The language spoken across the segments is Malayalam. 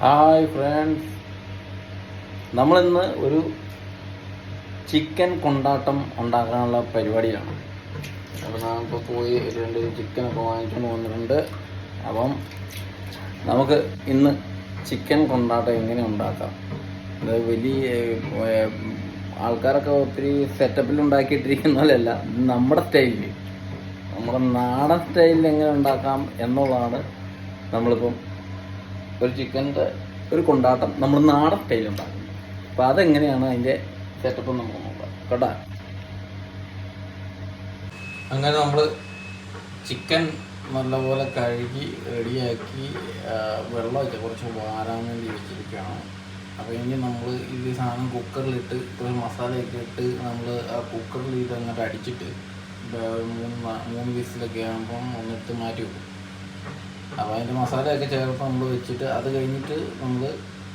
ഹായ് ഫ്രണ്ട്സ്, നമ്മളിന്ന് ഒരു ചിക്കൻ കൊണ്ടാട്ടം ഉണ്ടാക്കാനുള്ള പരിപാടിയാണ്. അപ്പോൾ ഞാനിപ്പോൾ പോയി രണ്ട് ചിക്കനൊക്കെ വാങ്ങിച്ചുകൊണ്ട് വന്നിട്ടുണ്ട്. അപ്പം നമുക്ക് ഇന്ന് ചിക്കൻ കൊണ്ടാട്ടം എങ്ങനെ ഉണ്ടാക്കാം. അത് വലിയ ആൾക്കാരൊക്കെ ഒത്തിരി സെറ്റപ്പിൽ ഉണ്ടാക്കിയിട്ടിരിക്കുന്നതല്ല, നമ്മുടെ സ്റ്റൈലിൽ, നമ്മുടെ നാടൻ സ്റ്റൈലിൽ എങ്ങനെ ഉണ്ടാക്കാം എന്നുള്ളതാണ്. നമ്മളിപ്പം ഒരു ചിക്കൻ്റെ ഒരു കൊണ്ടാട്ടം നമ്മൾ നാടൻ സ്റ്റൈലിൽ ഉണ്ടാക്കും. അപ്പോൾ അതെങ്ങനെയാണ് അതിൻ്റെ സെറ്റപ്പ് നമുക്ക് നോക്കാം കേട്ടോ. അങ്ങനെ നമ്മൾ ചിക്കൻ നല്ലപോലെ കഴുകി റെഡിയാക്കി വെള്ളമൊക്കെ കുറച്ച് വാരാൻ വേണ്ടി വെച്ചിരിക്കുകയാണ്. അപ്പോൾ ഇനി നമ്മൾ ഈ സാധനം കുക്കറിലിട്ട് ഒരു മസാലയൊക്കെ ഇട്ട് നമ്മൾ ആ കുക്കറിൽ ഇത് അങ്ങോട്ട് അടിച്ചിട്ട് മൂന്ന് വിസിലൊക്കെ ആകുമ്പം ഒന്നിട്ട് മാറ്റി വെക്കും. അപ്പോൾ അതിൻ്റെ മസാലയൊക്കെ ചേർത്ത് നമ്മൾ വെച്ചിട്ട് അത് കഴിഞ്ഞിട്ട് നമ്മൾ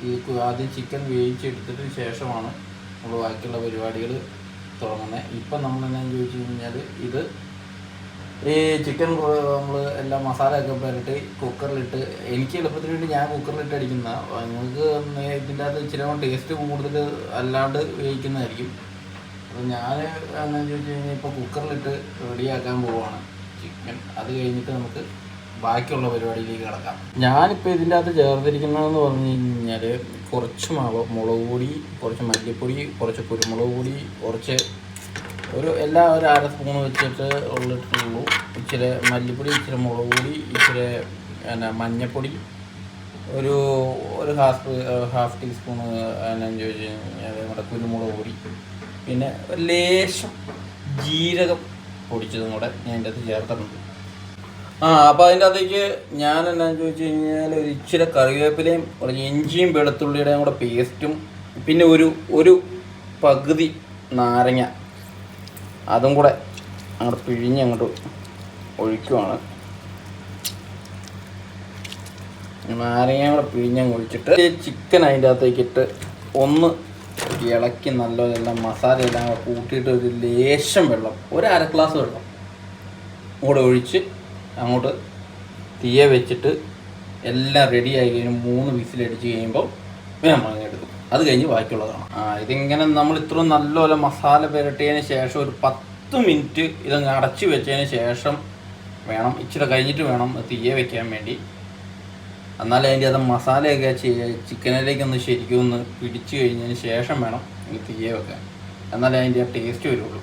ഈ ആദ്യം ചിക്കൻ വേവിച്ചെടുത്തിട്ട് ശേഷമാണ് നമ്മൾ ബാക്കിയുള്ള പരിപാടികൾ തുടങ്ങുന്നത്. ഇപ്പം നമ്മൾ എന്നാന്ന് ചോദിച്ചു കഴിഞ്ഞാൽ ഇത് ഈ ചിക്കൻ നമ്മൾ എല്ലാ മസാലയൊക്കെ പുരട്ടി കുക്കറിലിട്ട്, എനിക്ക് എളുപ്പത്തിന് വേണ്ടി ഞാൻ കുക്കറിലിട്ട് അടിക്കുന്ന, നിങ്ങൾക്ക് ഇതിൻ്റെ അകത്ത് ഇച്ചിരി ടേസ്റ്റ് കൂടുതൽ അല്ലാണ്ട് വേവിക്കുന്നതായിരിക്കും. അപ്പോൾ ഞാൻ എന്നാന്ന് ചോദിച്ചു കഴിഞ്ഞാൽ ഇപ്പോൾ കുക്കറിലിട്ട് റെഡിയാക്കാൻ പോവുകയാണ് ചിക്കൻ. അത് കഴിഞ്ഞിട്ട് നമുക്ക് ബാക്കിയുള്ള പരിപാടിയിലേക്ക് കിടക്കാം. ഞാനിപ്പോൾ ഇതിൻ്റെ അകത്ത് ചേർത്തിരിക്കുന്നതെന്ന് പറഞ്ഞു കഴിഞ്ഞാൽ കുറച്ച് മുളക് പൊടി, കുറച്ച് മല്ലിപ്പൊടി, കുറച്ച് കുരുമുളക് പൊടി, കുറച്ച് ഒരു അര സ്പൂൺ വെച്ചിട്ട് ഉള്ളിട്ടുള്ളൂ. ഇച്ചിരി മല്ലിപ്പൊടി, ഇച്ചിരി മുളക് പൊടി, ഇച്ചിരി മഞ്ഞൾപ്പൊടി, ഒരു ഹാഫ് ടീസ്പൂണ് എന്നാന്ന് ചോദിച്ചു കഴിഞ്ഞാൽ നമ്മുടെ കുരുമുളക് പൊടി, പിന്നെ ഒരു ലേശം ജീരകം പൊടിച്ചതും കൂടെ ഞാൻ ഇതിൻ്റെ അകത്ത് ചേർത്തിട്ടുണ്ട്. അപ്പോൾ അതിൻ്റെ അകത്തേക്ക് ഞാൻ എന്നാന്ന് ചോദിച്ചു കഴിഞ്ഞാൽ ഒരു ഇച്ചിരി കറിവേപ്പിലയും കുറച്ച് ഇഞ്ചിയും വെളുത്തുള്ളിയുടെയും കൂടെ പേസ്റ്റും, പിന്നെ ഒരു പകുതി നാരങ്ങ അതും കൂടെ അങ്ങോട്ട് പിഴിഞ്ഞ് അങ്ങോട്ട് ഒഴിക്കുവാണ്. നാരങ്ങ കൂടെ പിഴിഞ്ഞങ്ങ് ഒഴിച്ചിട്ട് ചിക്കൻ അതിൻ്റെ അകത്തേക്കിട്ട് ഒന്ന് ഇളക്കി നല്ലതെല്ലാം മസാലയെല്ലാം കൂട്ടിയിട്ട് ഒരു ലേശം വെള്ളം, ഒരു അര ഗ്ലാസ് വെള്ളം കൂടെ ഒഴിച്ച് അങ്ങോട്ട് തീയെ വെച്ചിട്ട് എല്ലാം റെഡിയായി കഴിഞ്ഞ് 3 വിസിലടിച്ച് കഴിയുമ്പോൾ നമ്മൾ അങ്ങനെ എടുക്കും. അത് കഴിഞ്ഞ് ബാക്കിയുള്ളതാണ്. ഇതിങ്ങനെ നമ്മൾ ഇത്രയും നല്ലപോലെ മസാല പുരട്ടിയതിന് ശേഷം ഒരു 10 മിനിറ്റ് ഇതങ്ങ് അടച്ച് വെച്ചതിന് ശേഷം വേണം, ഇച്ചിരി കഴിഞ്ഞിട്ട് വേണം തീയെ വെക്കാൻ വേണ്ടി. എന്നാലും അതിൻ്റെ അത് മസാലയൊക്കെ ചിക്കനിലേക്കൊന്ന് ശരിക്കും ഒന്ന് പിടിച്ച് കഴിഞ്ഞതിന് ശേഷം വേണം തീയെ വെക്കാൻ, എന്നാലേ അതിൻ്റെ ടേസ്റ്റ് വരുള്ളൂ.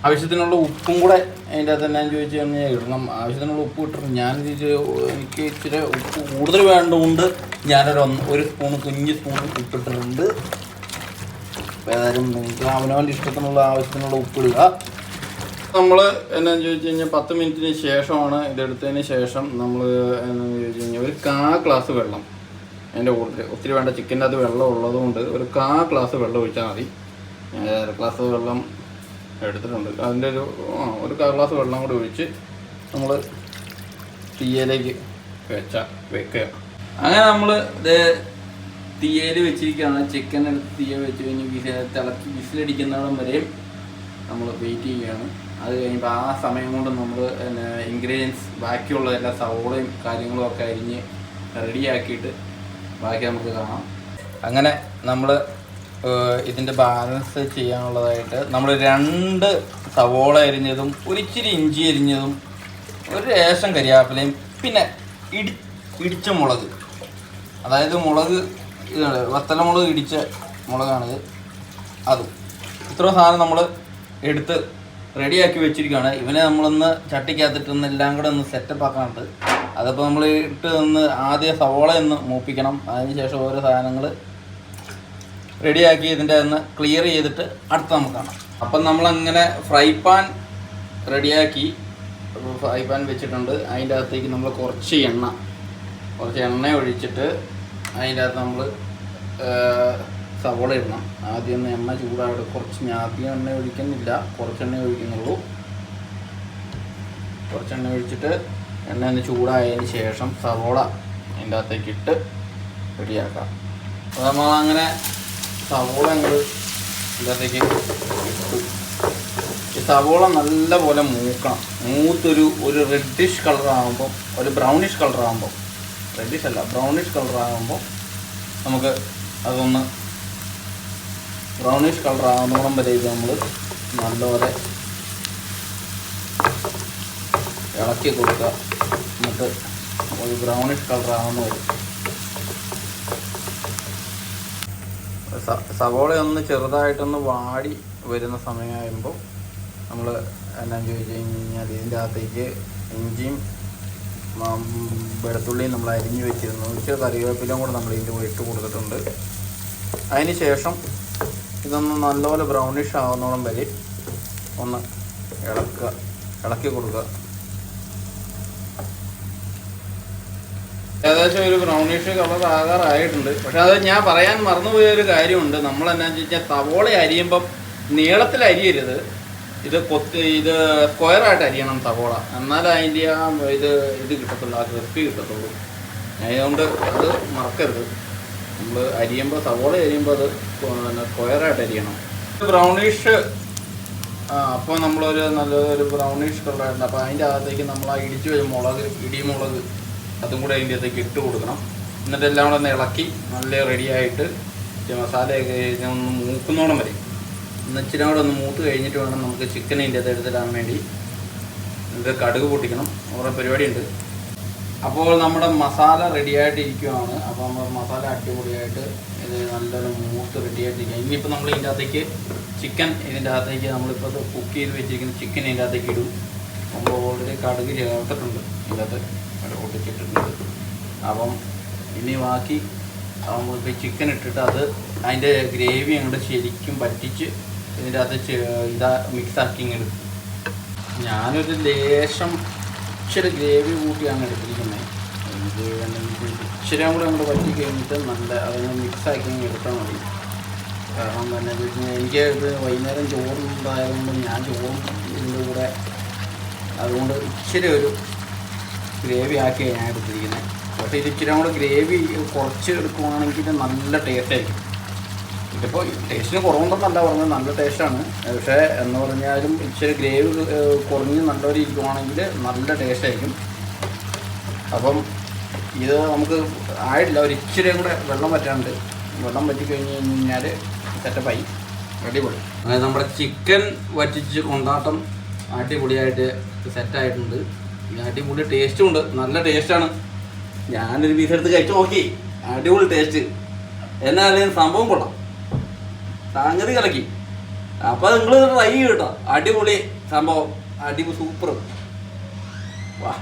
ആവശ്യത്തിനുള്ള ഉപ്പും കൂടെ അതിൻ്റെ അകത്ത് തന്നെ ചോദിച്ചു കഴിഞ്ഞാൽ ഇടണം. ആവശ്യത്തിനുള്ള ഉപ്പ് ഇട്ടിട്ട് എനിക്ക് ഇച്ചിരി ഉപ്പ് കൂടുതൽ വേണ്ടതുകൊണ്ട് ഞാനൊരു കുഞ്ഞ് സ്പൂൺ ഇട്ടിട്ടുണ്ട്. ഏതായാലും നിങ്ങൾക്ക് അവനവൻ്റെ ഇഷ്ടത്തിനുള്ള ആവശ്യത്തിനുള്ള ഉപ്പിടുക. നമ്മൾ എന്നാന്ന് ചോദിച്ചു കഴിഞ്ഞാൽ 10 മിനിറ്റിന് ശേഷമാണ് ഇതെടുത്തതിന് ശേഷം നമ്മൾ എന്നാന്ന് ചോദിച്ചു കഴിഞ്ഞാൽ ഒരു ഗ്ലാസ് വെള്ളം അതിൻ്റെ കൂടുതൽ, ഒത്തിരി വേണ്ട, ചിക്കൻ്റെ അത് വെള്ളം ഉള്ളതുകൊണ്ട് ഒരു ഗ്ലാസ് വെള്ളം ഒഴിച്ചാൽ മതി. ഞാൻ അര ഗ്ലാസ് വെള്ളം എടുത്തിട്ടുണ്ട്. അതിൻ്റെ ഒരു ഗ്ലാസ് വെള്ളം കൂടി ഒഴിച്ച് നമ്മൾ തീയലേക്ക് വെക്കുക. അങ്ങനെ നമ്മൾ ഇത് തീയയിൽ വെച്ചിരിക്കുകയാണ്. ചിക്കൻ എടുത്ത് തീയ വെച്ച് കഴിഞ്ഞ് തിളക്കി വിസിലടിക്കുന്നിടം വരെയും നമ്മൾ വെയിറ്റ് ചെയ്യുകയാണ്. അത് കഴിയുമ്പോൾ ആ സമയം കൊണ്ട് നമ്മൾ ഇൻഗ്രീഡിയൻസ് ബാക്കിയുള്ള എല്ലാ സവോളയും കാര്യങ്ങളും ഒക്കെ അരിഞ്ഞ് റെഡിയാക്കിയിട്ട് ബാക്കി നമുക്ക് കാണാം. അങ്ങനെ നമ്മൾ ഇതിൻ്റെ ബാലൻസ് ചെയ്യാനുള്ളതായിട്ട് നമ്മൾ 2 സവോള അരിഞ്ഞതും ഒരിച്ചിരി ഇഞ്ചി അരിഞ്ഞതും ഒരു ലേശം കരിയാപ്പിലയും പിന്നെ ഇടിച്ച മുളക്, അതായത് മുളക് വത്തലമുളക് ഇടിച്ച മുളകാണിത്, അതും ഇത്ര സാധനം നമ്മൾ എടുത്ത് റെഡിയാക്കി വെച്ചിരിക്കുകയാണ്. ഇവനെ നമ്മളൊന്ന് ചട്ടിക്കകത്തിട്ടൊന്ന് എല്ലാം കൂടെ ഒന്ന് സെറ്റപ്പ് ആക്കാനുണ്ട്. അതിപ്പോൾ നമ്മൾ ഇട്ട് ആദ്യം സവോള ഒന്ന് മൂപ്പിക്കണം. അതിന് ശേഷം ഓരോ സാധനങ്ങൾ റെഡിയാക്കി ഇതിൻ്റെ ഒന്ന് ക്ലിയർ ചെയ്തിട്ട് അടുത്ത് നമുക്ക് കാണാം. അപ്പം നമ്മളങ്ങനെ ഫ്രൈ പാൻ റെഡിയാക്കി, ഫ്രൈ പാൻ വെച്ചിട്ടുണ്ട്. അതിൻ്റെ അകത്തേക്ക് നമ്മൾ കുറച്ച് എണ്ണ ഒഴിച്ചിട്ട് അതിൻ്റെ അകത്ത് നമ്മൾ സവോള ഇടണം. ആദ്യം എണ്ണ ചൂടായിട്ട് ആദ്യം എണ്ണ ഒഴിക്കുന്നില്ല, കുറച്ച് എണ്ണ ഒഴിക്കുന്നുള്ളൂ. കുറച്ച് എണ്ണ ഒഴിച്ചിട്ട് എണ്ണ ഒന്ന് ചൂടായതിന് ശേഷം സവോള അതിൻ്റെ അകത്തേക്ക് ഇട്ട് റെഡിയാക്കാം. അപ്പോൾ നമ്മളങ്ങനെ സവോള ഞങ്ങൾ ഇതിനകത്തേക്ക് ഇട്ടു. ഈ സവോള നല്ലപോലെ മൂത്തൊരു റെഡിഷ് കളറാകുമ്പോൾ, ഒരു ബ്രൗണിഷ് കളറാകുമ്പോൾ, റെഡിഷ് അല്ല ബ്രൗണിഷ് കളറാകുമ്പോൾ നമുക്ക് അതൊന്ന് ബ്രൗണിഷ് കളർ ആകുന്നോളം വരെ ഇത് നമ്മൾ നല്ലപോലെ ഇളക്കി കൊടുക്കുക. എന്നിട്ട് ഒരു ബ്രൗണിഷ് കളർ ആകുന്ന വരും. സവോള ഒന്ന് ചെറുതായിട്ടൊന്ന് വാടി വരുന്ന സമയമാകുമ്പോൾ നമ്മൾ എന്നാന്ന് ചോദിച്ചു കഴിഞ്ഞാൽ ഇതിൻ്റെ അകത്തേക്ക് ഇഞ്ചിയും വെളുത്തുള്ളിയും നമ്മൾ അരിഞ്ഞു വെച്ചിരുന്നു. ഇച്ചിരി കറിവേപ്പിലയും കൂടെ നമ്മൾ ഇതിൻ്റെ കൂടെ ഇട്ട് കൊടുത്തിട്ടുണ്ട്. അതിന് ശേഷം ഇതൊന്ന് നല്ലപോലെ ബ്രൗണിഷ് ആവുന്നോളം വരെ ഒന്ന് ഇളക്കി കൊടുക്കുക. ഏകദേശം ഒരു ബ്രൗണിഷ് കളർ ആകാറായിട്ടുണ്ട്. പക്ഷെ അത് ഞാൻ പറയാൻ മറന്നുപോയൊരു കാര്യമുണ്ട്. നമ്മൾ എന്നാന്ന് വെച്ചാൽ സവോള അരിയുമ്പം നീളത്തിൽ അരിയരുത്. ഇത് സ്ക്വയറായിട്ട് അരിയണം സവോള. എന്നാലും അതിൻ്റെ ആ ഇത് കിട്ടത്തുള്ളൂ, ആ ക്രിസ്പി കിട്ടത്തുള്ളൂ. അതുകൊണ്ട് അത് മറക്കരുത്. നമ്മൾ അരിയുമ്പോൾ സവോള അരിയുമ്പോൾ അത് സ്ക്വയറായിട്ട് അരിയണം. ബ്രൗണിഷ് അപ്പോൾ നമ്മളൊരു നല്ലൊരു ബ്രൗണിഷ് കളറായിട്ടുണ്ട്. അപ്പോൾ അതിൻ്റെ അകത്തേക്ക് നമ്മൾ ആ ഇടിച്ചു വെച്ച ഇടിമുളക് അതും കൂടെ അതിൻ്റെ അകത്തേക്ക് ഇട്ട് കൊടുക്കണം. എന്നിട്ട് എല്ലാം കൂടെ ഒന്ന് ഇളക്കി നല്ല റെഡിയായിട്ട് മസാലയൊക്കെ ഒന്ന് മൂക്കുന്നോളം വരെ ഇച്ചിരി കൂടെ ഒന്ന് മൂത്ത് കഴിഞ്ഞിട്ട് വേണം നമുക്ക് ചിക്കൻ ഇതിൻ്റെ അകത്ത് എടുത്തിടാൻ വേണ്ടി. ഇത് കടുക് പൊട്ടിക്കണം, ഓരോ പരിപാടിയുണ്ട്. അപ്പോൾ നമ്മുടെ മസാല റെഡിയായിട്ട് ഇരിക്കുകയാണ്. അപ്പോൾ നമ്മൾ മസാല അടിപൊളിയായിട്ട് ഇത് നല്ലൊരു മൂത്ത് റെഡിയായിട്ടിരിക്കുക. ഇനിയിപ്പോൾ നമ്മൾ ഇതിൻ്റെ അകത്തേക്ക് ഇതിൻ്റെ അകത്തേക്ക് നമ്മളിപ്പോൾ കുക്ക് ചെയ്ത് വെച്ചിരിക്കുന്ന ചിക്കൻ ഇതിൻ്റെ അകത്തേക്ക് ഇടും. നമ്മൾ ഓൾറെഡി കടുക് ചേർത്തിട്ടുണ്ട്, ഇതിനകത്ത് ഒട്ടിച്ചിട്ടുണ്ട്. അപ്പം ഇനി ബാക്കി നമ്മളിപ്പോൾ ചിക്കൻ ഇട്ടിട്ട് അതിൻ്റെ ഗ്രേവി അങ്ങോട്ട് ശരിക്കും പറ്റിച്ച് ഇതിൻ്റെ അകത്ത് മിക്സാക്കി ഇടും. ഞാനൊരു ലേശം ഇച്ചിരി ഗ്രേവി കൂട്ടിയാണ് എടുത്തിരിക്കുന്നത്. ഇത് ഇച്ചിരി കൂടെ അങ്ങോട്ട് പറ്റി കഴിഞ്ഞിട്ട് നല്ല അതിനെ മിക്സാക്കി എടുത്താൽ മതി. കാരണം എന്താ വെച്ച് കഴിഞ്ഞാൽ എനിക്ക് ഇത് വൈകുന്നേരം ചോറുണ്ടായതുകൊണ്ട് ഞാൻ ചോറും ഇതിൻ്റെ കൂടെ അതുകൊണ്ട് ഇച്ചിരി ഒരു ഗ്രേവി ആക്കിയാണ് ഞാൻ എടുത്തിരിക്കുന്നത്. പക്ഷേ ഇത് ഇച്ചിരി കൂടെ ഗ്രേവി കുറച്ച് എടുക്കുവാണെങ്കിൽ നല്ല ടേസ്റ്റായിരിക്കും. ഇതിപ്പോൾ ടേസ്റ്റിന് കുറവുണ്ടെന്നല്ല പറഞ്ഞത്, നല്ല ടേസ്റ്റാണ്. പക്ഷേ എന്ന് പറഞ്ഞാലും ഇച്ചിരി ഗ്രേവി കുറഞ്ഞ് നല്ലൊരു ഇരിക്കുവാണെങ്കിൽ നല്ല ടേസ്റ്റായിരിക്കും. അപ്പം ഇത് നമുക്ക് ആയിട്ടില്ല, ഒരു ഇച്ചിരി കൂടെ വെള്ളം പറ്റാണ്ട്. വെള്ളം പറ്റി കഴിഞ്ഞ് കഴിഞ്ഞാൽ സെറ്റപ്പായി അടിപൊളി. അതായത് നമ്മുടെ ചിക്കൻ വറ്റിച്ച് കൊണ്ടാട്ടം അടിപൊളിയായിട്ട് സെറ്റായിട്ടുണ്ട്. അടിപൊളി ടേസ്റ്റും ഉണ്ട്, നല്ല ടേസ്റ്റാണ്. ഞാനൊരു പീസ് എടുത്ത് കഴിച്ച് നോക്കി, അടിപൊളി ടേസ്റ്റ്. എന്നാലും സംഭവം കൊള്ളാം, സംഗതി കലക്കി. അപ്പോൾ നിങ്ങൾ ട്രൈ ചെയ്യട്ടോ, അടിപൊളി സംഭവം, അടിപൊളി സൂപ്പർ. വാ.